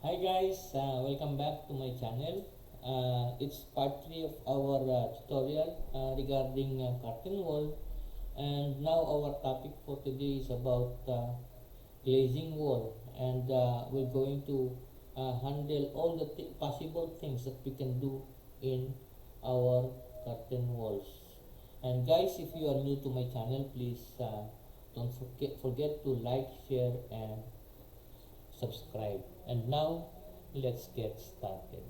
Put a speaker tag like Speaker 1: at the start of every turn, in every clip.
Speaker 1: Hi guys, welcome back to my channel. It's part 3 of our tutorial regarding curtain wall, and now our topic for today is about glazing wall, and we're going to handle all the possible things that we can do in our curtain walls. And guys, if you are new to my channel, please don't forget to like, share, and subscribe. And now let's get started.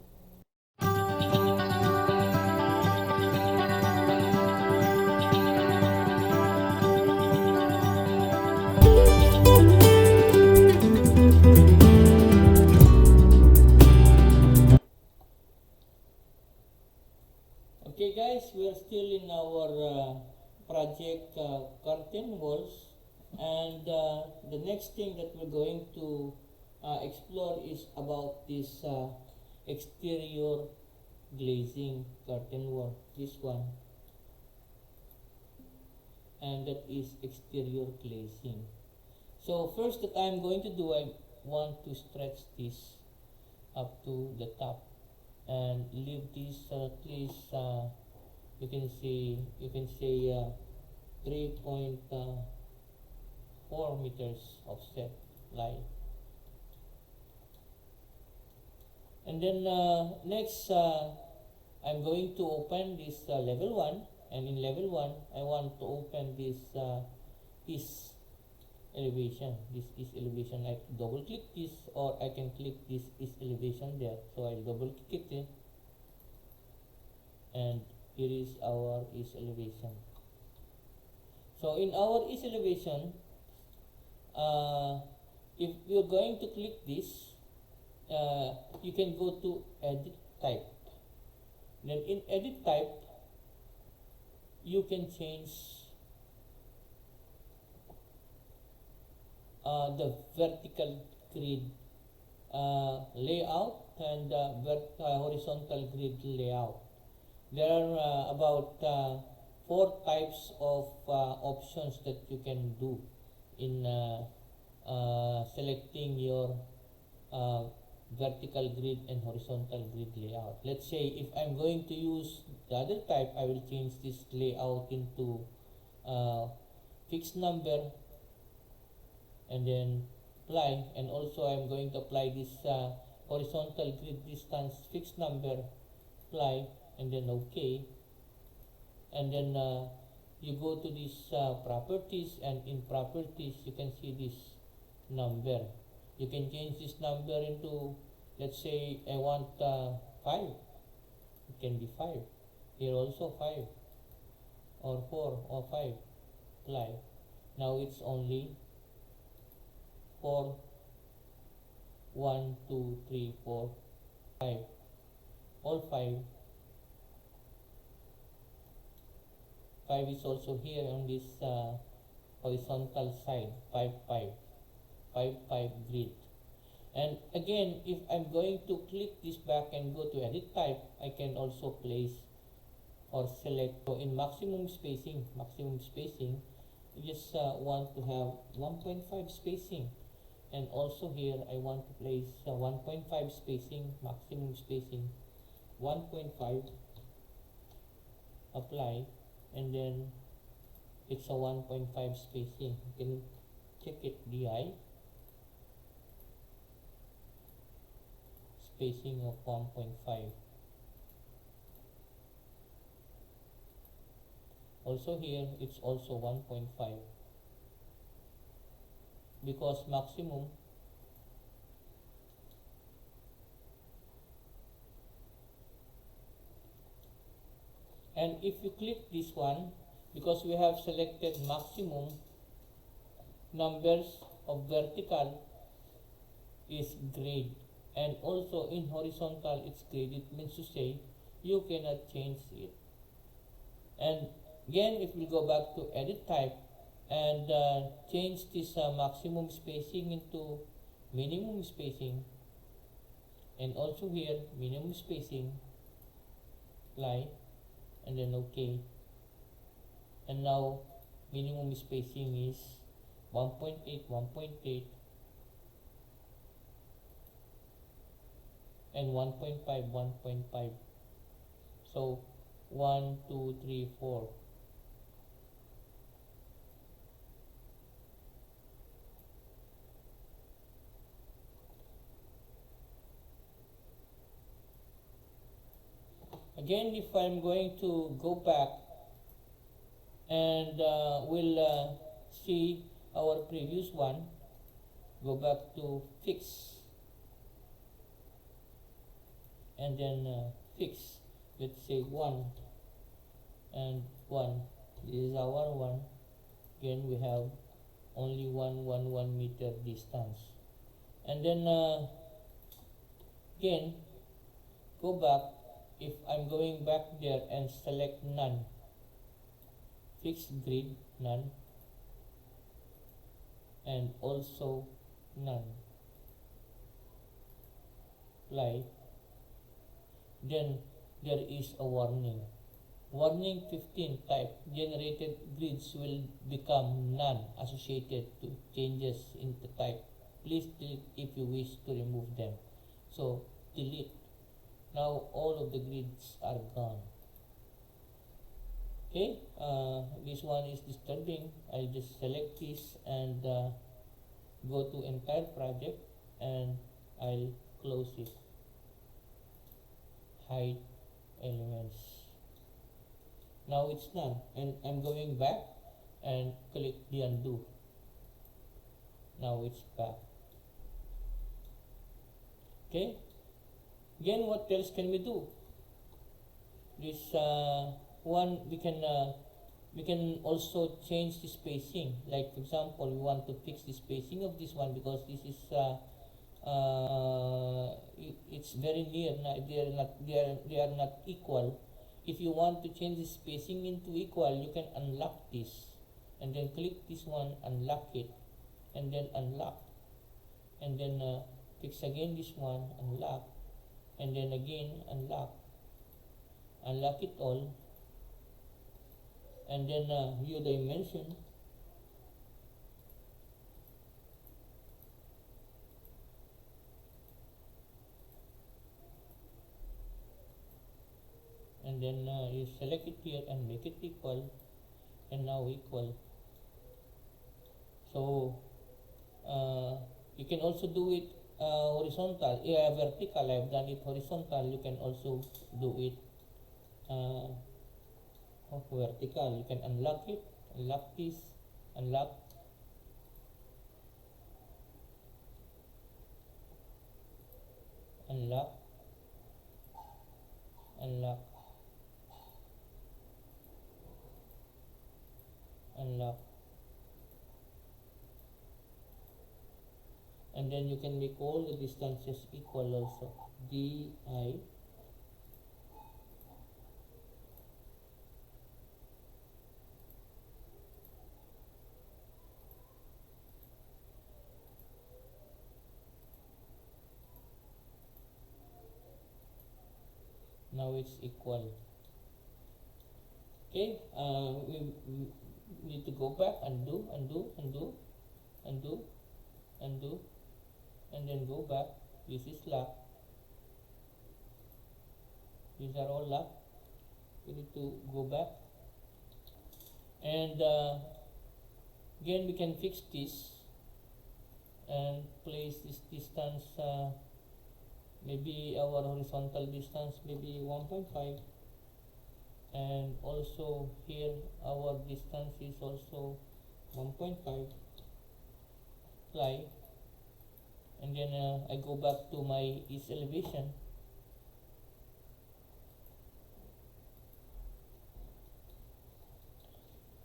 Speaker 1: Okay guys, we're still in our project curtain walls, and the next thing that we're going to explore is about this exterior glazing curtain wall, this one, and that is exterior glazing. So first that I'm going to do, I want to stretch this up to the top and leave this at least you can say 3.4 meters offset line. And then next I'm going to open this level 1, and in level 1 I want to open this east elevation. This is elevation. I double click this, or I can click this is elevation there. So I'll double click it, and here is our east elevation. So in our east elevation, if you're going to click this, you can go to edit type. Then in edit type, you can change the vertical grid layout and horizontal grid layout. There are about 4 types of options that you can do in selecting your vertical grid and horizontal grid layout. Let's say if I'm going to use the other type, I will change this layout into fixed number and then apply, and also I'm going to apply this horizontal grid distance fixed number, apply, and then OK. And then you go to this properties, and in properties you can see this number. You can change this number into, let's say I want 5. It can be 5. Here also 5, or 4, or 5. Apply. Now it's only 4, 1, 2, 3, 4, 5. All 5. 5 is also here on this horizontal side. 5, 5. 5, 5 grid. And again, if I'm going to click this back and go to edit type, I can also place or select. So in maximum spacing, you just want to have 1.5 spacing, and also here I want to place 1.5 spacing, maximum spacing 1.5, apply, and then it's a 1.5 spacing. You can check it, DI spacing of 1.5. Also here it's also 1.5, because maximum and if you click this one, because we have selected maximum numbers of vertical is grade, and also in horizontal it's grade. It means to say you cannot change it. And again, if we go back to edit type and change this maximum spacing into minimum spacing, and also here minimum spacing, apply, and then OK. And now minimum spacing is 1.8, 1.8, and 1.5, 1.5. So 1, 2, 3, 4. Again, if I'm going to go back and we'll see our previous one, go back to fix and then fix, let's say 1 and 1. This is our 1. Again, we have only 1 meter distance. And then again, go back. If I'm going back there and select none, fixed grid, none, and also none, apply, then there is a warning. Warning 15, type generated grids will become none associated to changes in the type. Please delete if you wish to remove them. So delete. Now all of the grids are gone. Okay, this one is disturbing. I'll just select this and go to entire project and I'll close it. Hide elements. Now it's done, and I'm going back and click the undo. Now it's back. Okay. Again, what else can we do? This one we can also change the spacing. Like for example, we want to fix the spacing of this one because this is it's very near. They are not equal. If you want to change the spacing into equal, you can unlock this and then click this one, unlock it, and then unlock, and then fix again this one, unlock, and then again unlock it all, and then view dimension, and then you select it here and make it equal, and now equal. So you can also do it horizontal, vertical. I've done it horizontal. You can also do it vertical. You can unlock it, unlock this, unlock, unlock, unlock, unlock, and then you can make all the distances equal also. Di, now it's equal. Okay, we need to go back, undo, and then go back. This is lock. These are all locked. We need to go back, and again we can fix this and place this distance, maybe our horizontal distance maybe 1.5, and also here our distance is also 1.5. Apply, and then I go back to my east elevation,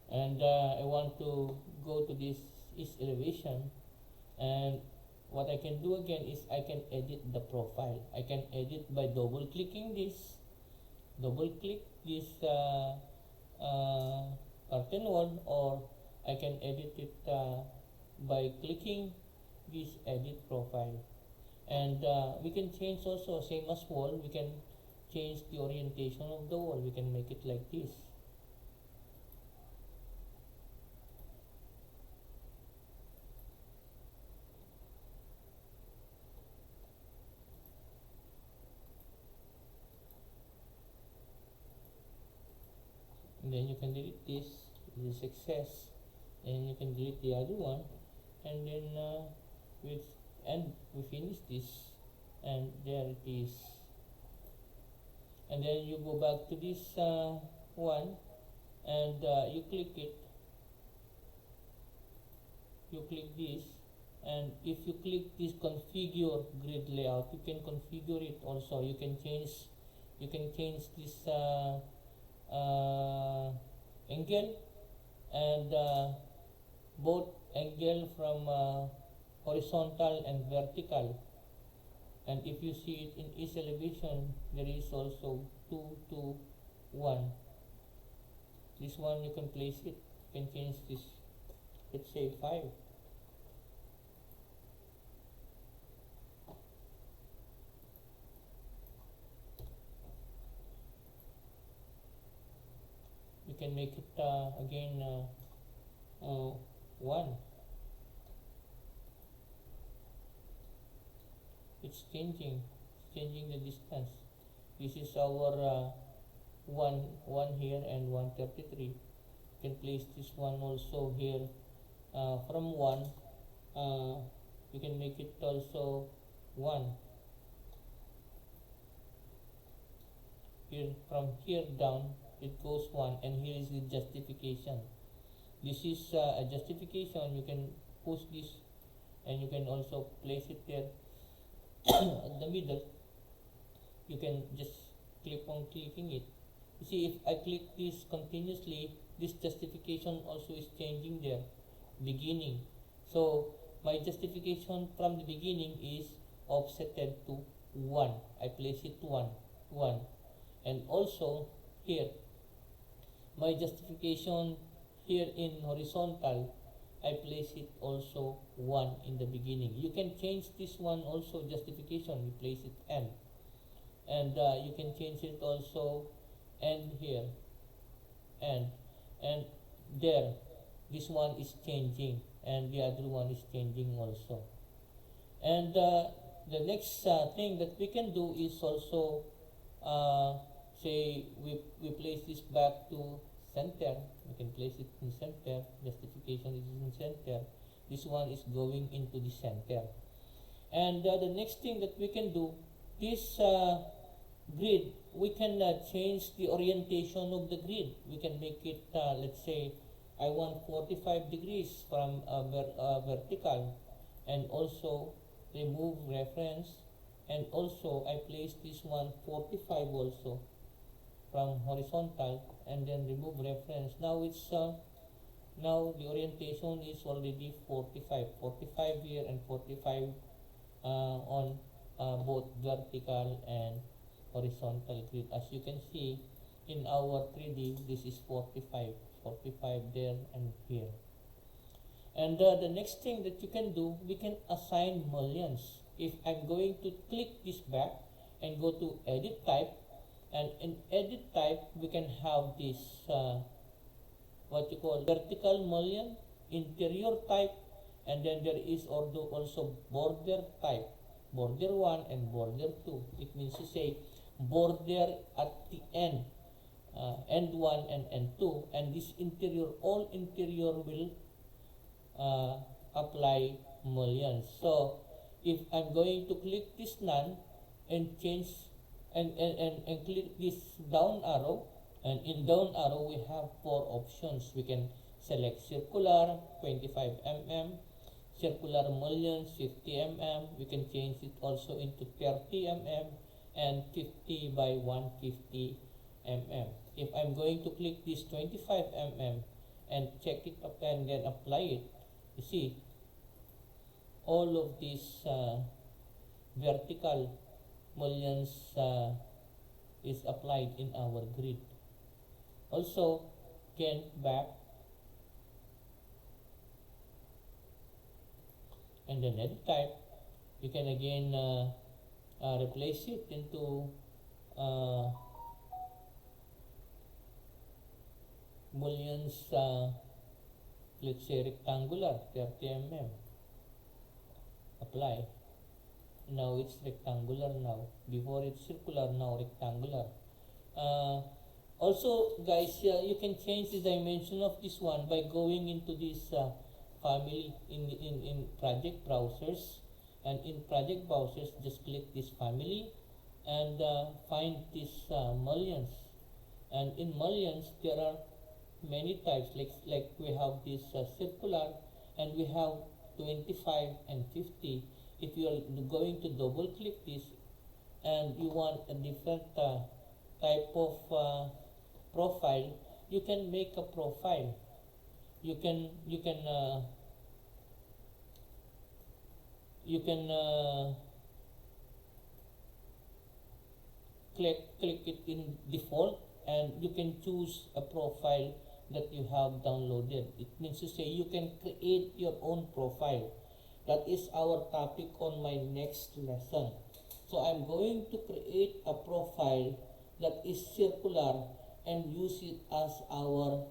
Speaker 1: and I want to go to this east elevation, and what I can do again is I can edit the profile. I can edit by double clicking this, curtain wall, or I can edit it by clicking this edit profile. And we can change also, same as wall, we can change the orientation of the wall. We can make it like this. this is success, and you can delete the other one, and then we we finish this, and there it is. And then you go back to this one, and you click it, you click this, and if you click this configure grid layout, you can configure it also. You can change this angle, and both angle from horizontal and vertical. And if you see it in east elevation, there is also 2 to 1. This one you can place it, you can change this, let's say 5. You can make it again 1. It's changing the distance. This is our 1 here and 133. You can place this one also here from 1. You can make it also 1. Here, from here down, it goes 1, and here is the justification. This is a justification. You can push this, and you can also place it there at the middle. You can just keep on clicking it. You see, if I click this continuously, this justification also is changing there, beginning. So my justification from the beginning is offsetted to 1. I place it 1. And also here, my justification here in horizontal, I place it also 1 in the beginning. You can change this one also, justification, you place it n. And you can change it also n here, and there, this one is changing, and the other one is changing also. And the next thing that we can do is also say we place this back to center. We can place it in center. Justification is in center. This one is going into the center. And the next thing that we can do, this grid, we can change the orientation of the grid. We can make it, let's say, I want 45 degrees from vertical, and also remove reference, and also I place this one 45 also from horizontal, and then remove reference. Now it's now the orientation is already 45 here and 45 on both vertical and horizontal grid. As you can see in our 3D, this is 45 there and here. And the next thing that you can do, we can assign mullions. If I'm going to click this back and go to edit type, and in edit type we can have this what you call vertical mullion, interior type, and then there is also border type, border 1 and border 2. It means to say border at the end, end 1 and end 2, and this interior, all interior will apply mullions. So if I'm going to click this none and change and click this down arrow, and in down arrow we have 4 options. We can select circular 25 mm, circular mullions 50 mm. We can change it also into 30 mm and 50 by 150 mm. If I'm going to click this 25 mm and check it up and then apply it, you see all of these vertical mullions is applied in our grid. Also, again back and then edit type, you can again replace it into mullions, let's say rectangular 30 mm. Apply. Now it's rectangular now. Before it's circular, now rectangular. Also, guys, you can change the dimension of this one by going into this family in project browsers. And in project browsers, just click this family and find this mullions. And in mullions, there are many types. Like we have this circular, and we have 25 and 50. If you are going to double click this and you want a different type of profile, you can make a profile. You can click it in default, and you can choose a profile that you have downloaded. It means to say you can create your own profile. That is our topic on my next lesson. So I'm going to create a profile that is circular and use it as our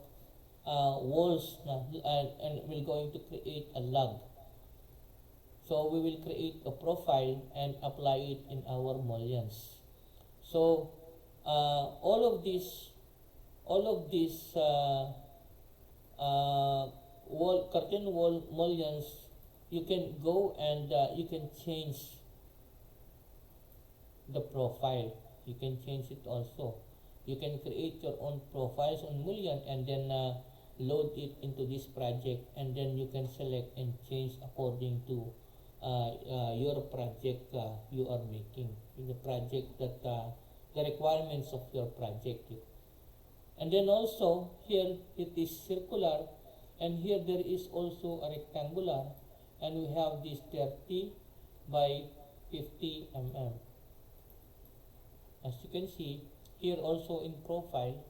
Speaker 1: walls now, and we're going to create a log. So we will create a profile and apply it in our mullions. So all of these curtain wall mullions, you can go and you can change the profile. You can change it also. You can create your own profiles on mullion and then load it into this project, and then you can select and change according to your project you are making, the project that the requirements of your project. And then also here it is circular, and here there is also a rectangular, and we have this 30 by 50 mm. As you can see here, also in profile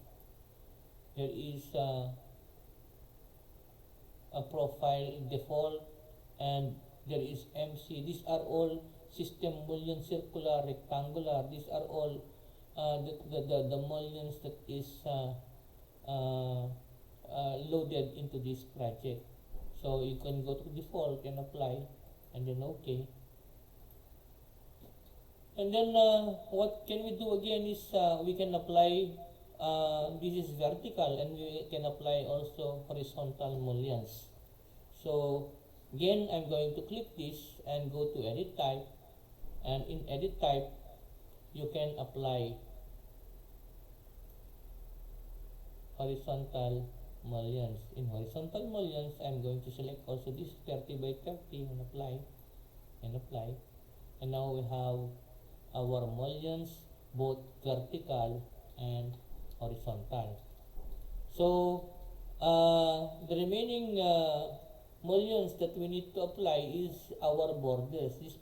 Speaker 1: there is a profile default, and there is MC. These are all system mullion, circular, rectangular. These are all the mullions that is loaded into this project. So you can go to default and apply, and then OK. And then what can we do again is we can apply, this is vertical, and we can apply also horizontal mullions. So again, I'm going to click this and go to edit type, and in edit type you can apply horizontal mullions. In horizontal mullions, I'm going to select also this 30 by 30 and apply, and now we have our mullions, both vertical and horizontal. So the remaining mullions that we need to apply is our borders. This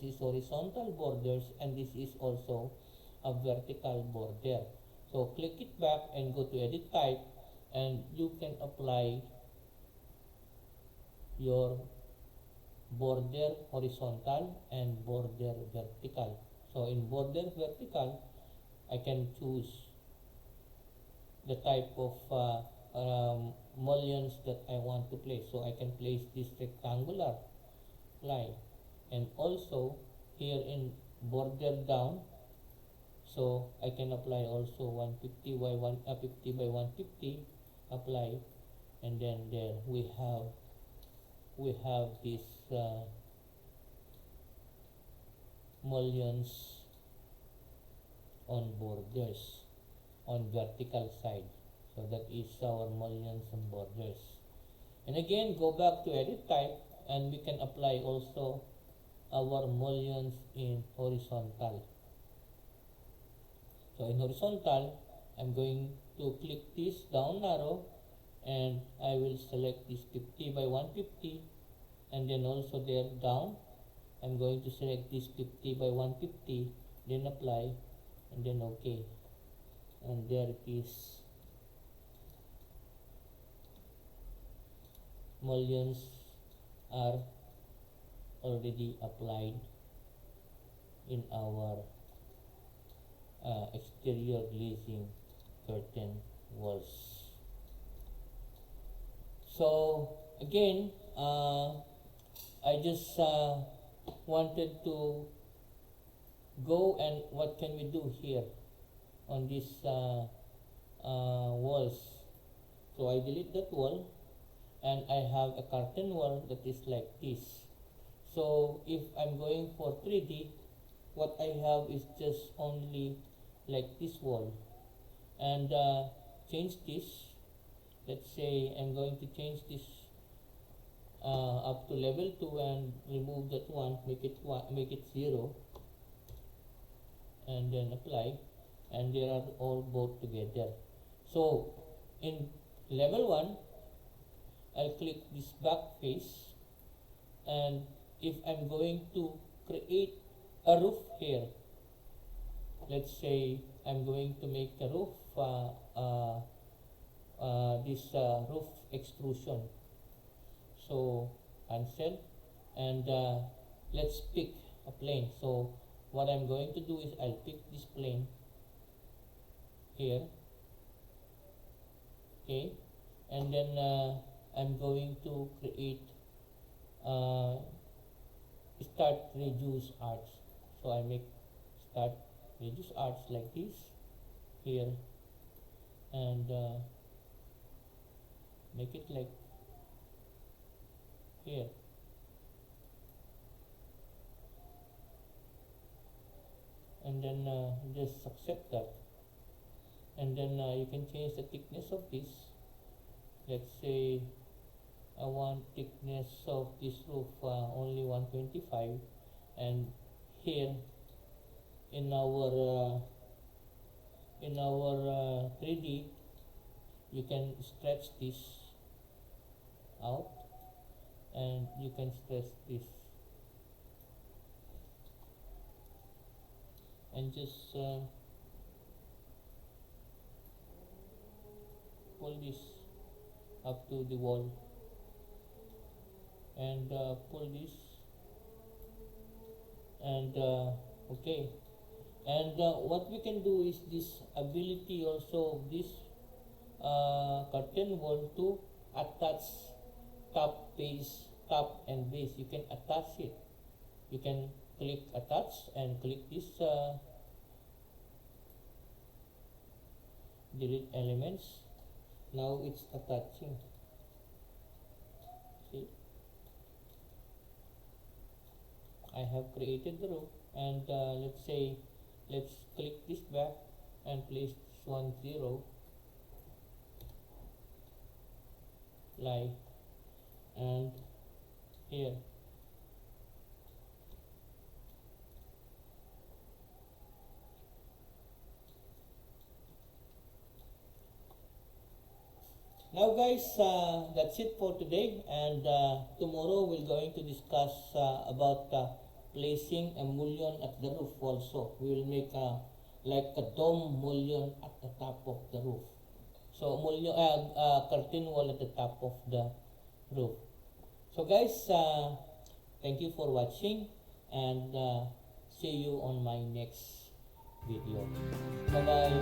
Speaker 1: is horizontal borders, and this is also a vertical border. So click it back and go to edit type, and you can apply your border horizontal and border vertical. So in border vertical, I can choose the type of mullions that I want to place. So I can place this rectangular line, and also here in border down, so I can apply also 150 by 150 by 150, apply, and then there we have this mullions on borders on vertical side. So that is our mullions and borders. And again, go back to edit type, and we can apply also our mullions in horizontal. So in horizontal, I'm going to click this down arrow, and I will select this 50 by 150, and then also there down, I'm going to select this 50 by 150, then apply, and then OK. And there it is. Mullions are already applied in our exterior glazing curtain walls. So again, I just wanted to go, and what can we do here on this walls. So I delete that wall, and I have a curtain wall that is like this. So if I'm going for 3D, what I have is just only like this wall. And change this. Let's say I'm going to change this up to level 2 and remove that one, make it 0, and then apply, and they are all both together. So in level 1, I'll click this back face, and if I'm going to create a roof here, let's say I'm going to make a roof, this roof extrusion. So cancel, and let's pick a plane. So what I'm going to do is I'll pick this plane here, okay, and then I'm going to create start reduce arcs. So I make start reduce arcs like this here, and make it like here, and then just accept that, and then you can change the thickness of this. Let's say I want thickness of this roof only 125, and here in our 3D you can stretch this out, and you can stretch this, and just pull this up to the wall, and pull this, and okay. And what we can do is this ability also of this curtain wall to attach top and base. You can attach it. You can click attach and click this delete elements. Now it's attaching. See, I have created the roof, and let's click this back and place this one 0, like, and here. Now guys, that's it for today, and tomorrow we're going to discuss about placing a mullion at the roof also. We will make like a dome mullion at the top of the roof. So mullion, curtain wall at the top of the roof. So guys, thank you for watching, and see you on my next video. Bye bye.